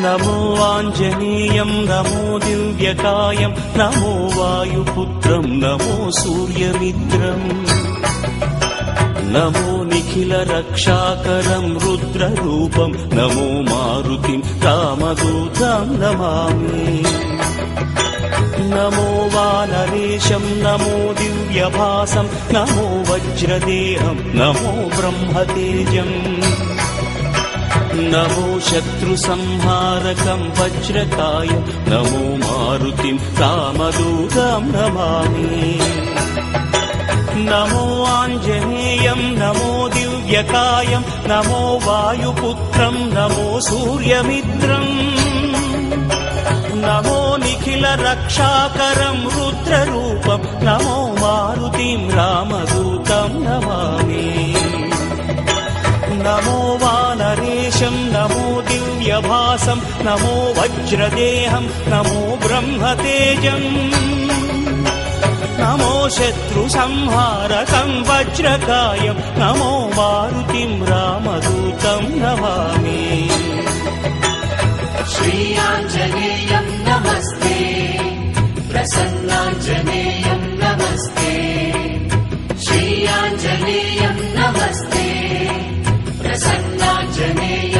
నమో ఆంజనేయం నమో దివ్యకాయం నమో వాయుపుత్రం నమో సూర్యమిత్రం నమో నిఖిల రక్షాకరం రుద్రరూపం నమో మారుతిం రామదూతం నమామి నమో వానరేశం నమో దివ్యభాసం నమో వజ్రదేహం నమో బ్రహ్మతేజం నమో శత్రుసంహారకం వజ్రకాయం నమో మారుతిం రామదూతం నమామి నమో ఆంజనేయం నమో దివ్యకాయం నమో వాయుపుత్రం నమో సూర్యమిత్రం నమో నిఖిల రక్షాకరం రుద్రరూపం నమో మారుతిం రామదూతం నమామి నమో వానరేశం నమో దివ్యభాసం నమో వజ్రదేహం నమో బ్రహ్మతేజం నమో శత్రుసంహారకం వజ్రకాయం నమో మారుతిం రామదూతం నమామి श्रीयाञ्जनेयं नमस्ते प्रसन्नाञ्जनेयं नमस्ते श्रीयाञ्जनेयं नमस्ते प्रसन्नाञ्जनेयं